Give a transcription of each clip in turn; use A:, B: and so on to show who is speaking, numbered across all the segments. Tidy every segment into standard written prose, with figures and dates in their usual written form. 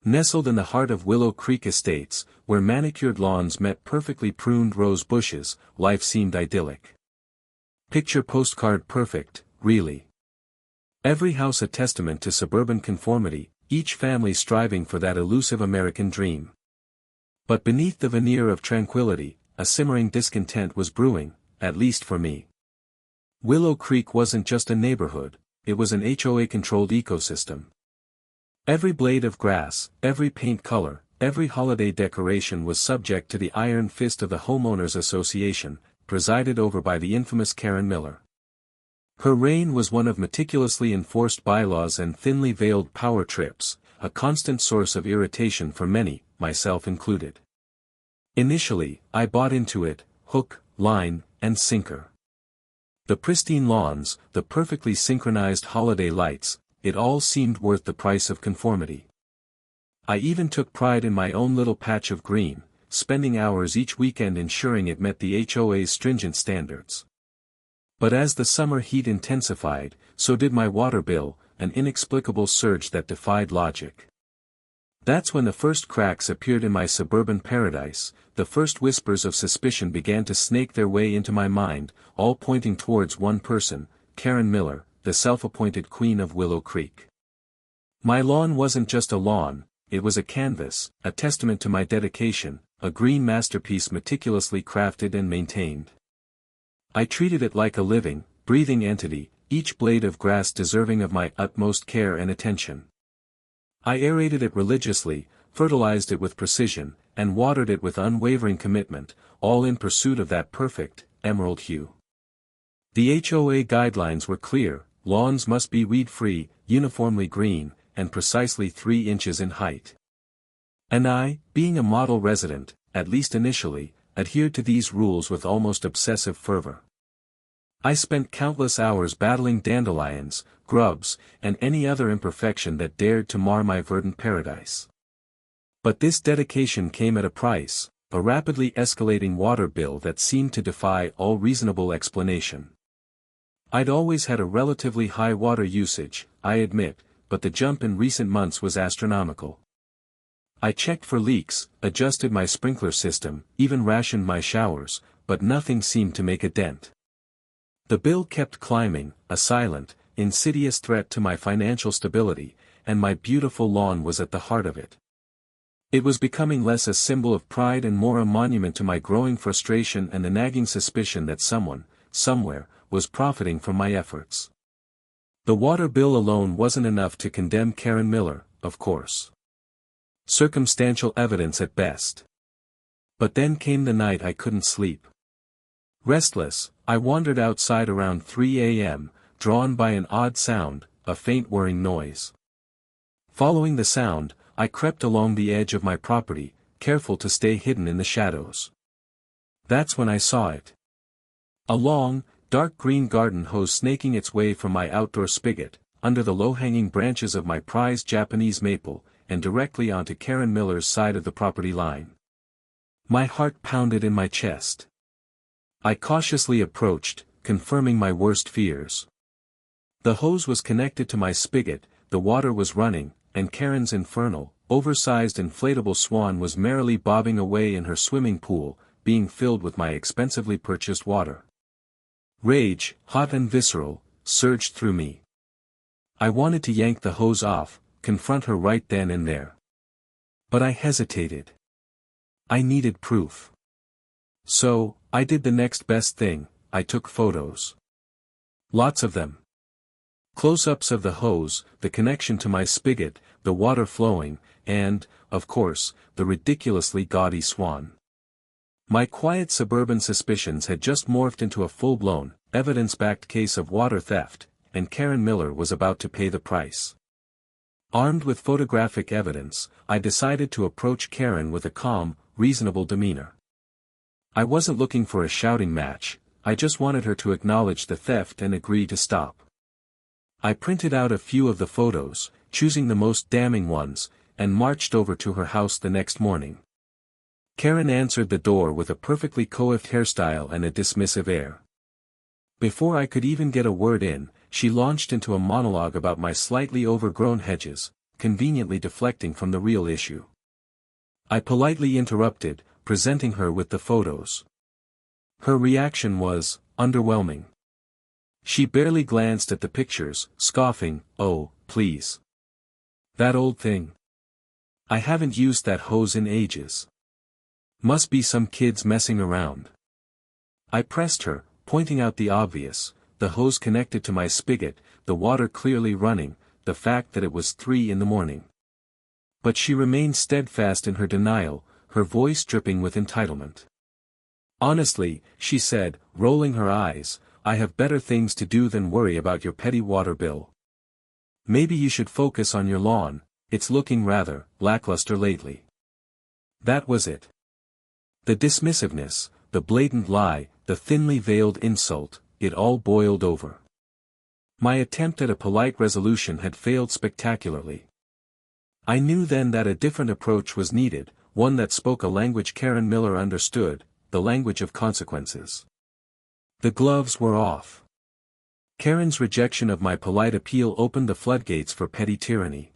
A: Nestled in the heart of Willow Creek Estates, where manicured lawns met perfectly pruned rose bushes, life seemed idyllic. Picture postcard perfect, really. Every house a testament to suburban conformity, each family striving for that elusive American dream. But beneath the veneer of tranquility, a simmering discontent was brewing, at least for me. Willow Creek wasn't just a neighborhood, it was an HOA-controlled ecosystem. Every blade of grass, every paint color, every holiday decoration was subject to the iron fist of the Homeowners Association, presided over by the infamous Karen Miller. Her reign was one of meticulously enforced bylaws and thinly veiled power trips, a constant source of irritation for many, myself included. Initially, I bought into it, hook, line, and sinker. The pristine lawns, the perfectly synchronized holiday lights, it all seemed worth the price of conformity. I even took pride in my own little patch of green, spending hours each weekend ensuring it met the HOA's stringent standards. But as the summer heat intensified, so did my water bill, an inexplicable surge that defied logic. That's when the first cracks appeared in my suburban paradise, the first whispers of suspicion began to snake their way into my mind, all pointing towards one person, Karen Miller, the self-appointed queen of Willow Creek. My lawn wasn't just a lawn, it was a canvas, a testament to my dedication, a green masterpiece meticulously crafted and maintained. I treated it like a living, breathing entity, each blade of grass deserving of my utmost care and attention. I aerated it religiously, fertilized it with precision, and watered it with unwavering commitment, all in pursuit of that perfect, emerald hue. The HOA guidelines were clear: lawns must be weed-free, uniformly green, and precisely 3 inches in height. And I, being a model resident, at least initially, adhered to these rules with almost obsessive fervor. I spent countless hours battling dandelions, grubs, and any other imperfection that dared to mar my verdant paradise. But this dedication came at a price, a rapidly escalating water bill that seemed to defy all reasonable explanation. I'd always had a relatively high water usage, I admit, but the jump in recent months was astronomical. I checked for leaks, adjusted my sprinkler system, even rationed my showers, but nothing seemed to make a dent. The bill kept climbing, a silent, insidious threat to my financial stability, and my beautiful lawn was at the heart of it. It was becoming less a symbol of pride and more a monument to my growing frustration and the nagging suspicion that someone, somewhere, was profiting from my efforts. The water bill alone wasn't enough to condemn Karen Miller, of course. Circumstantial evidence at best. But then came the night I couldn't sleep. Restless, I wandered outside around 3 a.m., drawn by an odd sound, a faint whirring noise. Following the sound, I crept along the edge of my property, careful to stay hidden in the shadows. That's when I saw it. A long, dark green garden hose snaking its way from my outdoor spigot, under the low-hanging branches of my prized Japanese maple, and directly onto Karen Miller's side of the property line. My heart pounded in my chest. I cautiously approached, confirming my worst fears. The hose was connected to my spigot, the water was running, and Karen's infernal, oversized inflatable swan was merrily bobbing away in her swimming pool, being filled with my expensively purchased water. Rage, hot and visceral, surged through me. I wanted to yank the hose off, confront her right then and there. But I hesitated. I needed proof. So, I did the next best thing, I took photos. Lots of them. Close-ups of the hose, the connection to my spigot, the water flowing, and, of course, the ridiculously gaudy swan. My quiet suburban suspicions had just morphed into a full-blown, evidence-backed case of water theft, and Karen Miller was about to pay the price. Armed with photographic evidence, I decided to approach Karen with a calm, reasonable demeanor. I wasn't looking for a shouting match, I just wanted her to acknowledge the theft and agree to stop. I printed out a few of the photos, choosing the most damning ones, and marched over to her house the next morning. Karen answered the door with a perfectly coiffed hairstyle and a dismissive air. Before I could even get a word in, she launched into a monologue about my slightly overgrown hedges, conveniently deflecting from the real issue. I politely interrupted, presenting her with the photos. Her reaction was underwhelming. She barely glanced at the pictures, scoffing, "Oh, please. That old thing. I haven't used that hose in ages. Must be some kids messing around." I pressed her, pointing out the obvious, the hose connected to my spigot, the water clearly running, the fact that it was 3 in the morning. But she remained steadfast in her denial, her voice dripping with entitlement. "Honestly," she said, rolling her eyes, "I have better things to do than worry about your petty water bill. Maybe you should focus on your lawn, it's looking rather lackluster lately." That was it. The dismissiveness, the blatant lie, the thinly veiled insult, it all boiled over. My attempt at a polite resolution had failed spectacularly. I knew then that a different approach was needed, one that spoke a language Karen Miller understood, the language of consequences. The gloves were off. Karen's rejection of my polite appeal opened the floodgates for petty tyranny.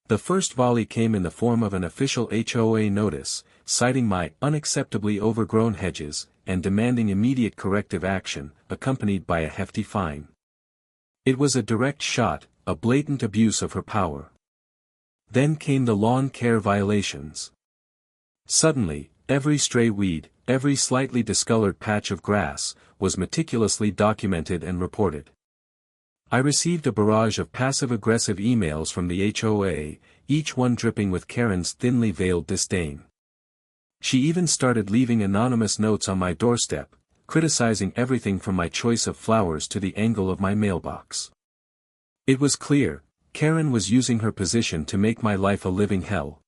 A: The first volley came in the form of an official HOA notice, citing my unacceptably overgrown hedges, and demanding immediate corrective action, accompanied by a hefty fine. It was a direct shot, a blatant abuse of her power. Then came the lawn care violations. Suddenly, every stray weed, every slightly discolored patch of grass, was meticulously documented and reported. I received a barrage of passive-aggressive emails from the HOA, each one dripping with Karen's thinly veiled disdain. She even started leaving anonymous notes on my doorstep, criticizing everything from my choice of flowers to the angle of my mailbox. It was clear, Karen was using her position to make my life a living hell.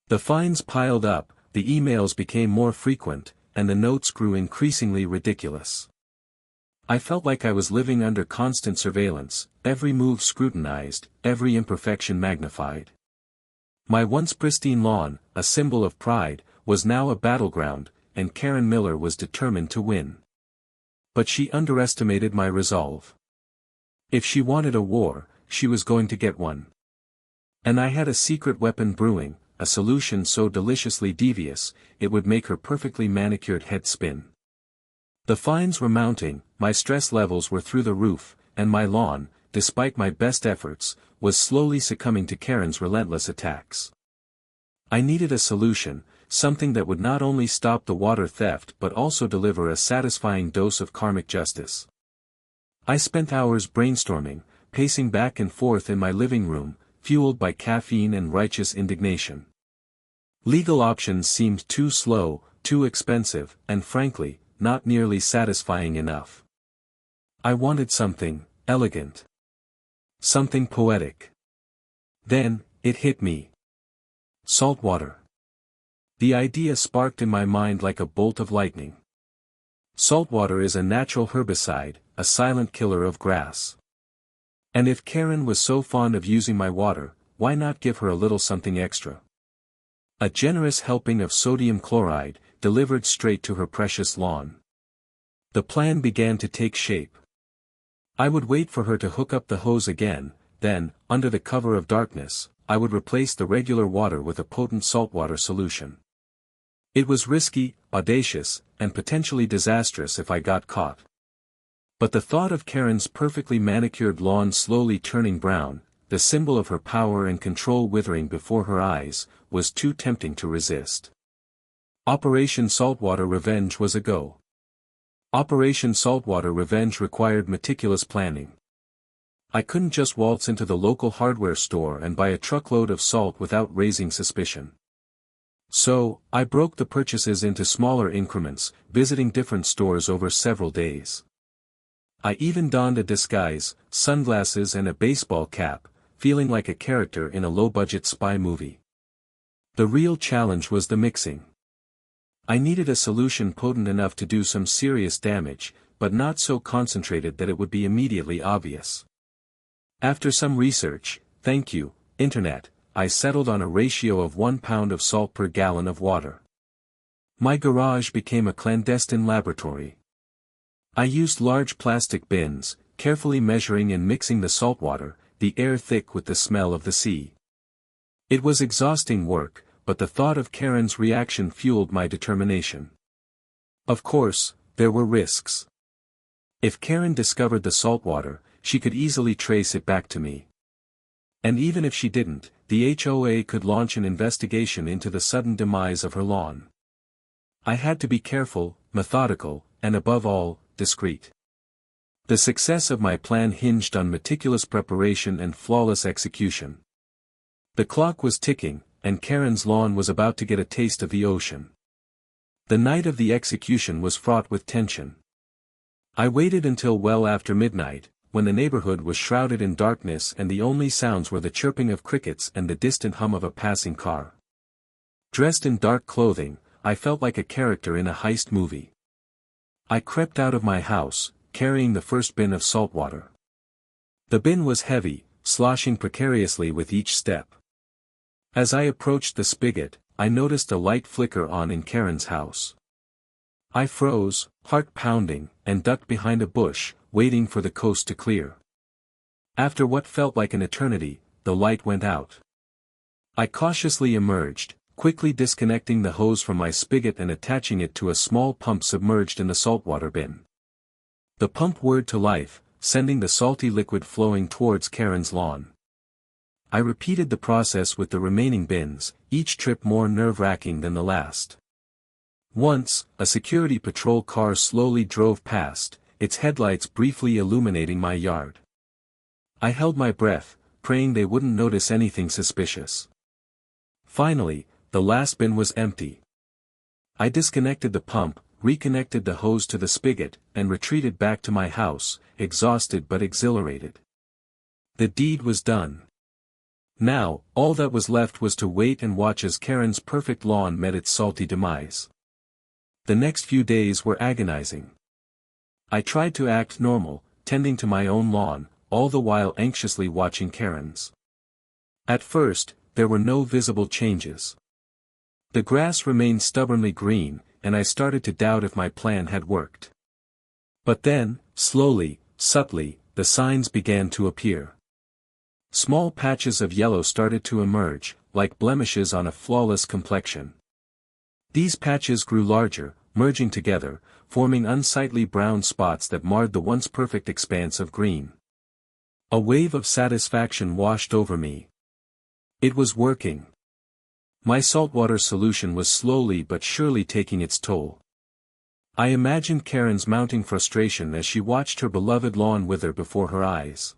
A: The fines piled up, the emails became more frequent, and the notes grew increasingly ridiculous. I felt like I was living under constant surveillance, every move scrutinized, every imperfection magnified. My once pristine lawn, a symbol of pride, was now a battleground, and Karen Miller was determined to win. But she underestimated my resolve. If she wanted a war, she was going to get one. And I had a secret weapon brewing, a solution so deliciously devious, it would make her perfectly manicured head spin. The fines were mounting, my stress levels were through the roof, and my lawn, despite my best efforts, was slowly succumbing to Karen's relentless attacks. I needed a solution, something that would not only stop the water theft but also deliver a satisfying dose of karmic justice. I spent hours brainstorming, pacing back and forth in my living room, fueled by caffeine and righteous indignation. Legal options seemed too slow, too expensive, and frankly, not nearly satisfying enough. I wanted something elegant. Something poetic. Then, it hit me. Saltwater. The idea sparked in my mind like a bolt of lightning. Saltwater is a natural herbicide, a silent killer of grass. And if Karen was so fond of using my water, why not give her a little something extra? A generous helping of sodium chloride, delivered straight to her precious lawn. The plan began to take shape. I would wait for her to hook up the hose again, then, under the cover of darkness, I would replace the regular water with a potent saltwater solution. It was risky, audacious, and potentially disastrous if I got caught. But the thought of Karen's perfectly manicured lawn slowly turning brown, the symbol of her power and control withering before her eyes, was too tempting to resist. Operation Saltwater Revenge was a go. Operation Saltwater Revenge required meticulous planning. I couldn't just waltz into the local hardware store and buy a truckload of salt without raising suspicion. So, I broke the purchases into smaller increments, visiting different stores over several days. I even donned a disguise, sunglasses and a baseball cap, feeling like a character in a low-budget spy movie. The real challenge was the mixing. I needed a solution potent enough to do some serious damage, but not so concentrated that it would be immediately obvious. After some research, thank you, Internet, I settled on a ratio of 1 pound of salt per gallon of water. My garage became a clandestine laboratory. I used large plastic bins, carefully measuring and mixing the saltwater, the air thick with the smell of the sea. It was exhausting work, but the thought of Karen's reaction fueled my determination. Of course, there were risks. If Karen discovered the saltwater, she could easily trace it back to me. And even if she didn't, the HOA could launch an investigation into the sudden demise of her lawn. I had to be careful, methodical, and above all, discreet. The success of my plan hinged on meticulous preparation and flawless execution. The clock was ticking, and Karen's lawn was about to get a taste of the ocean. The night of the execution was fraught with tension. I waited until well after midnight, when the neighborhood was shrouded in darkness and the only sounds were the chirping of crickets and the distant hum of a passing car. Dressed in dark clothing, I felt like a character in a heist movie. I crept out of my house, carrying the first bin of salt water. The bin was heavy, sloshing precariously with each step. As I approached the spigot, I noticed a light flicker on in Karen's house. I froze, heart pounding, and ducked behind a bush, waiting for the coast to clear. After what felt like an eternity, the light went out. I cautiously emerged, quickly disconnecting the hose from my spigot and attaching it to a small pump submerged in the saltwater bin. The pump whirred to life, sending the salty liquid flowing towards Karen's lawn. I repeated the process with the remaining bins, each trip more nerve-wracking than the last. Once, a security patrol car slowly drove past, its headlights briefly illuminating my yard. I held my breath, praying they wouldn't notice anything suspicious. Finally, the last bin was empty. I disconnected the pump, reconnected the hose to the spigot, and retreated back to my house, exhausted but exhilarated. The deed was done. Now, all that was left was to wait and watch as Karen's perfect lawn met its salty demise. The next few days were agonizing. I tried to act normal, tending to my own lawn, all the while anxiously watching Karen's. At first, there were no visible changes. The grass remained stubbornly green, and I started to doubt if my plan had worked. But then, slowly, subtly, the signs began to appear. Small patches of yellow started to emerge, like blemishes on a flawless complexion. These patches grew larger, merging together, forming unsightly brown spots that marred the once perfect expanse of green. A wave of satisfaction washed over me. It was working. My saltwater solution was slowly but surely taking its toll. I imagined Karen's mounting frustration as she watched her beloved lawn wither before her eyes.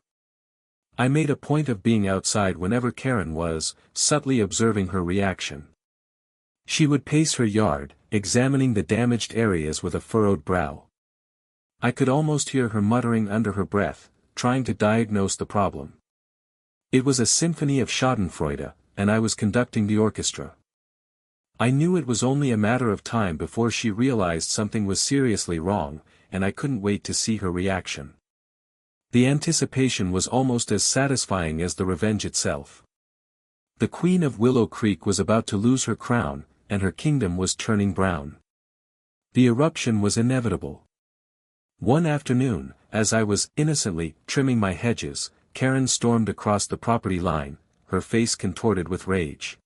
A: I made a point of being outside whenever Karen was, subtly observing her reaction. She would pace her yard, examining the damaged areas with a furrowed brow. I could almost hear her muttering under her breath, trying to diagnose the problem. It was a symphony of schadenfreude, and I was conducting the orchestra. I knew it was only a matter of time before she realized something was seriously wrong, and I couldn't wait to see her reaction. The anticipation was almost as satisfying as the revenge itself. The Queen of Willow Creek was about to lose her crown, and her kingdom was turning brown. The eruption was inevitable. One afternoon, as I was innocently trimming my hedges, Karen stormed across the property line, her face contorted with rage.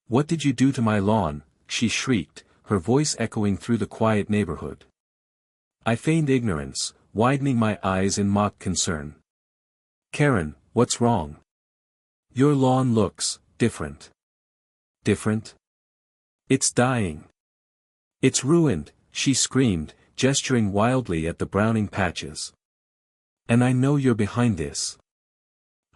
A: "What did you do to my lawn?" she shrieked, her voice echoing through the quiet neighborhood. I feigned ignorance, widening my eyes in mock concern. "Karen, what's wrong? Your lawn looks different." "Different? It's dying. It's ruined," she screamed, gesturing wildly at the browning patches. "And I know you're behind this."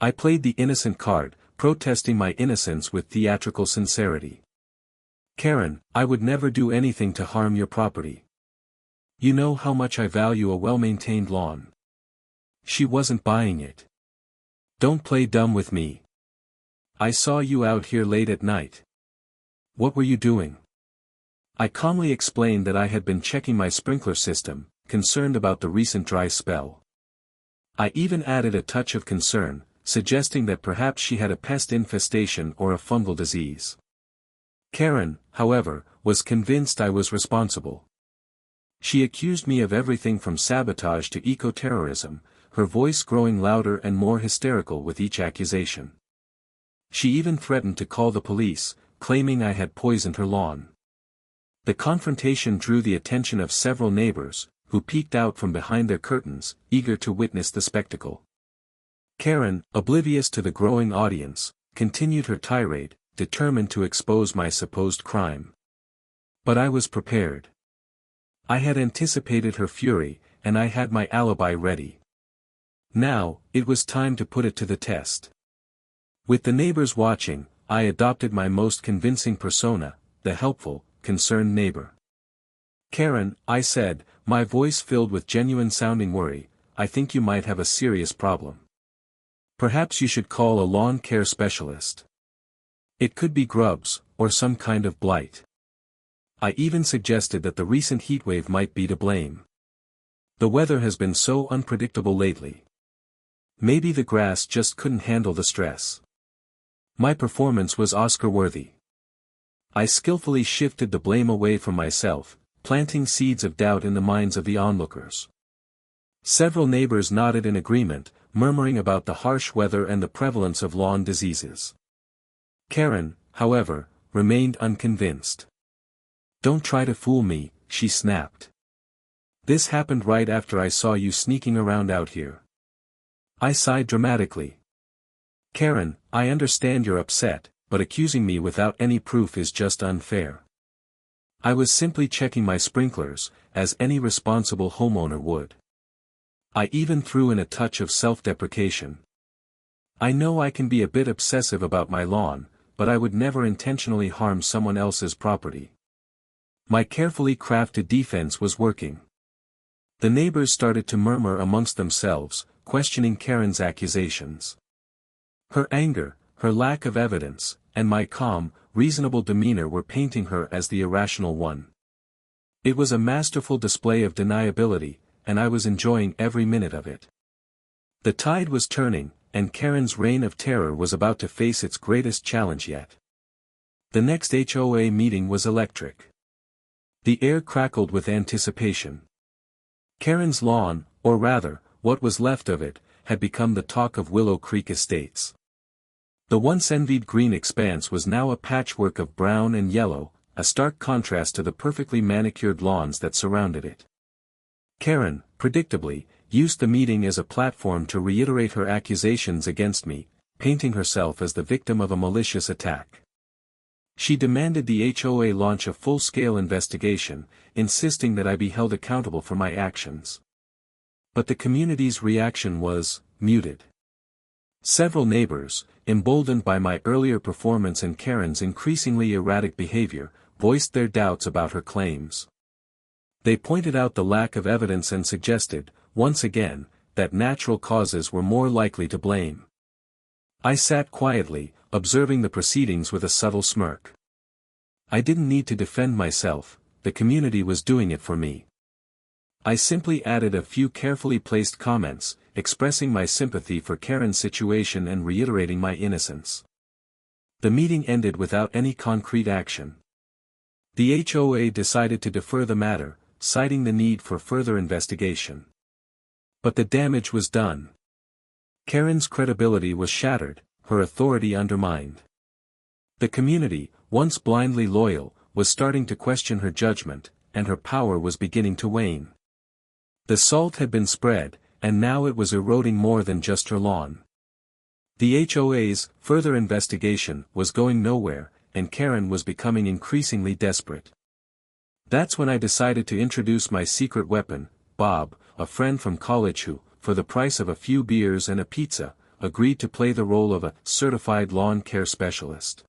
A: I played the innocent card, protesting my innocence with theatrical sincerity. "Karen, I would never do anything to harm your property. You know how much I value a well-maintained lawn." She wasn't buying it. "Don't play dumb with me. I saw you out here late at night. What were you doing?" I calmly explained that I had been checking my sprinkler system, concerned about the recent dry spell. I even added a touch of concern, suggesting that perhaps she had a pest infestation or a fungal disease. Karen, however, was convinced I was responsible. She accused me of everything from sabotage to eco-terrorism, her voice growing louder and more hysterical with each accusation. She even threatened to call the police, claiming I had poisoned her lawn. The confrontation drew the attention of several neighbors, who peeked out from behind their curtains, eager to witness the spectacle. Karen, oblivious to the growing audience, continued her tirade, determined to expose my supposed crime. But I was prepared. I had anticipated her fury, and I had my alibi ready. Now, it was time to put it to the test. With the neighbors watching, I adopted my most convincing persona, the helpful, concerned neighbor. "Karen," I said, my voice filled with genuine-sounding worry, "I think you might have a serious problem. Perhaps you should call a lawn care specialist. It could be grubs, or some kind of blight." I even suggested that the recent heatwave might be to blame. The weather has been so unpredictable lately. Maybe the grass just couldn't handle the stress. My performance was Oscar-worthy. I skillfully shifted the blame away from myself, planting seeds of doubt in the minds of the onlookers. Several neighbors nodded in agreement, murmuring about the harsh weather and the prevalence of lawn diseases. Karen, however, remained unconvinced. "Don't try to fool me," she snapped. "This happened right after I saw you sneaking around out here." I sighed dramatically. "Karen, I understand you're upset, but accusing me without any proof is just unfair. I was simply checking my sprinklers, as any responsible homeowner would." I even threw in a touch of self-deprecation. "I know I can be a bit obsessive about my lawn, but I would never intentionally harm someone else's property." My carefully crafted defense was working. The neighbors started to murmur amongst themselves, questioning Karen's accusations. Her anger, her lack of evidence, and my calm, reasonable demeanor were painting her as the irrational one. It was a masterful display of deniability, and I was enjoying every minute of it. The tide was turning, and Karen's reign of terror was about to face its greatest challenge yet. The next HOA meeting was electric. The air crackled with anticipation. Karen's lawn, or rather, what was left of it, had become the talk of Willow Creek Estates. The once envied green expanse was now a patchwork of brown and yellow, a stark contrast to the perfectly manicured lawns that surrounded it. Karen, predictably, used the meeting as a platform to reiterate her accusations against me, painting herself as the victim of a malicious attack. She demanded the HOA launch a full-scale investigation, insisting that I be held accountable for my actions. But the community's reaction was muted. Several neighbors, emboldened by my earlier performance and Karen's increasingly erratic behavior, voiced their doubts about her claims. They pointed out the lack of evidence and suggested, once again, that natural causes were more likely to blame. I sat quietly, observing the proceedings with a subtle smirk. I didn't need to defend myself, the community was doing it for me. I simply added a few carefully placed comments, expressing my sympathy for Karen's situation and reiterating my innocence. The meeting ended without any concrete action. The HOA decided to defer the matter, citing the need for further investigation. But the damage was done. Karen's credibility was shattered, her authority undermined. The community, once blindly loyal, was starting to question her judgment, and her power was beginning to wane. The salt had been spread, and now it was eroding more than just her lawn. The HOA's further investigation was going nowhere, and Karen was becoming increasingly desperate. That's when I decided to introduce my secret weapon, Bob, a friend from college who, for the price of a few beers and a pizza, agreed to play the role of a certified lawn care specialist.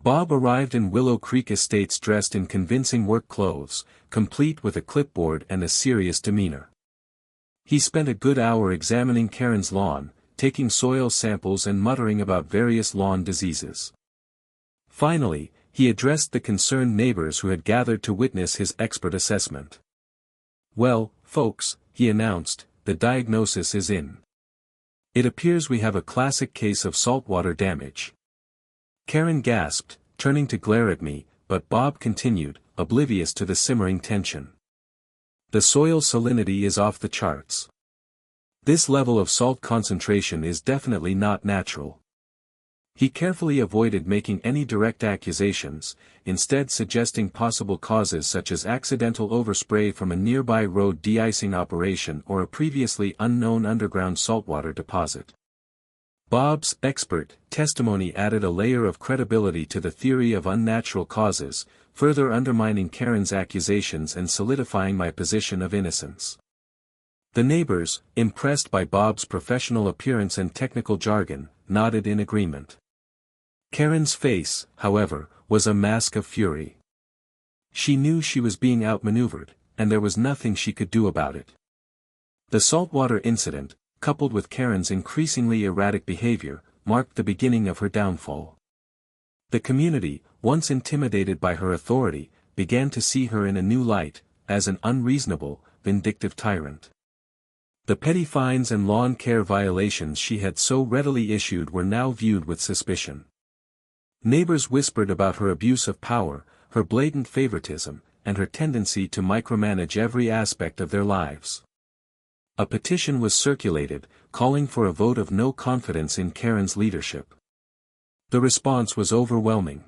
A: Bob arrived in Willow Creek Estates dressed in convincing work clothes, complete with a clipboard and a serious demeanor. He spent a good hour examining Karen's lawn, taking soil samples and muttering about various lawn diseases. Finally, he addressed the concerned neighbors who had gathered to witness his expert assessment. "Well, folks," he announced, "the diagnosis is in. It appears we have a classic case of saltwater damage." Karen gasped, turning to glare at me, but Bob continued, oblivious to the simmering tension. "The soil salinity is off the charts. This level of salt concentration is definitely not natural. He carefully avoided making any direct accusations, instead suggesting possible causes such as accidental overspray from a nearby road de-icing operation or a previously unknown underground saltwater deposit. Bob's expert testimony added a layer of credibility to the theory of unnatural causes, further undermining Karen's accusations and solidifying my position of innocence. The neighbors, impressed by Bob's professional appearance and technical jargon, nodded in agreement. Karen's face, however, was a mask of fury. She knew she was being outmaneuvered, and there was nothing she could do about it. The saltwater incident, coupled with Karen's increasingly erratic behavior, marked the beginning of her downfall. The community, once intimidated by her authority, began to see her in a new light, as an unreasonable, vindictive tyrant. The petty fines and lawn care violations she had so readily issued were now viewed with suspicion. Neighbors whispered about her abuse of power, her blatant favoritism, and her tendency to micromanage every aspect of their lives. A petition was circulated, calling for a vote of no confidence in Karen's leadership. The response was overwhelming.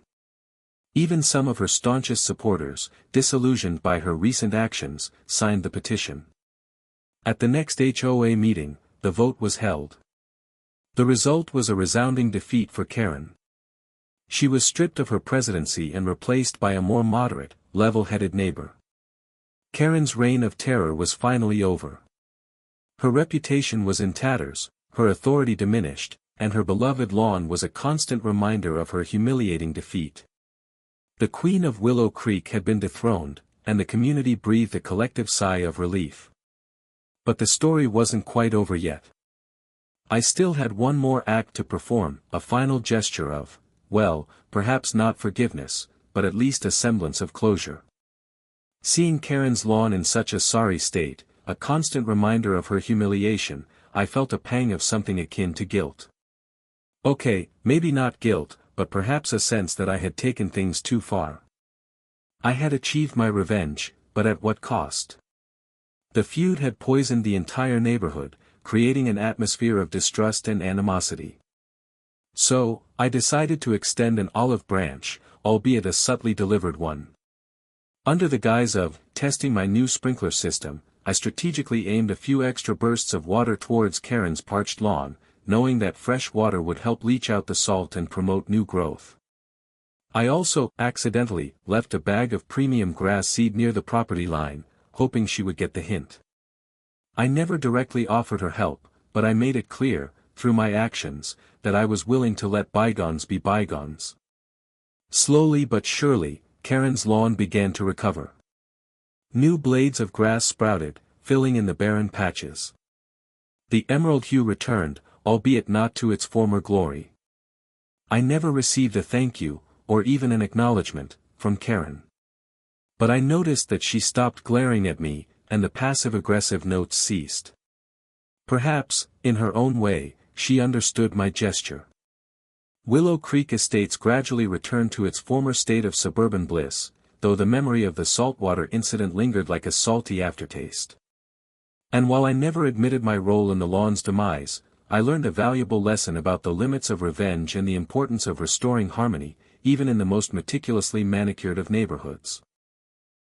A: Even some of her staunchest supporters, disillusioned by her recent actions, signed the petition. At the next HOA meeting, the vote was held. The result was a resounding defeat for Karen. She was stripped of her presidency and replaced by a more moderate, level-headed neighbor. Karen's reign of terror was finally over. Her reputation was in tatters, her authority diminished, and her beloved lawn was a constant reminder of her humiliating defeat. The Queen of Willow Creek had been dethroned, and the community breathed a collective sigh of relief. But the story wasn't quite over yet. I still had one more act to perform, a final gesture of, well, perhaps not forgiveness, but at least a semblance of closure. Seeing Karen's lawn in such a sorry state, a constant reminder of her humiliation, I felt a pang of something akin to guilt. Okay, maybe not guilt, but perhaps a sense that I had taken things too far. I had achieved my revenge, but at what cost? The feud had poisoned the entire neighborhood, creating an atmosphere of distrust and animosity. So, I decided to extend an olive branch, albeit a subtly delivered one. Under the guise of testing my new sprinkler system, I strategically aimed a few extra bursts of water towards Karen's parched lawn, knowing that fresh water would help leach out the salt and promote new growth. I also, accidentally, left a bag of premium grass seed near the property line, hoping she would get the hint. I never directly offered her help, but I made it clear, through my actions, that I was willing to let bygones be bygones. Slowly but surely, Karen's lawn began to recover. New blades of grass sprouted, filling in the barren patches. The emerald hue returned, albeit not to its former glory. I never received a thank you, or even an acknowledgement, from Karen. But I noticed that she stopped glaring at me, and the passive-aggressive notes ceased. Perhaps, in her own way, she understood my gesture. Willow Creek Estates gradually returned to its former state of suburban bliss, though the memory of the saltwater incident lingered like a salty aftertaste. And while I never admitted my role in the lawn's demise, I learned a valuable lesson about the limits of revenge and the importance of restoring harmony, even in the most meticulously manicured of neighborhoods.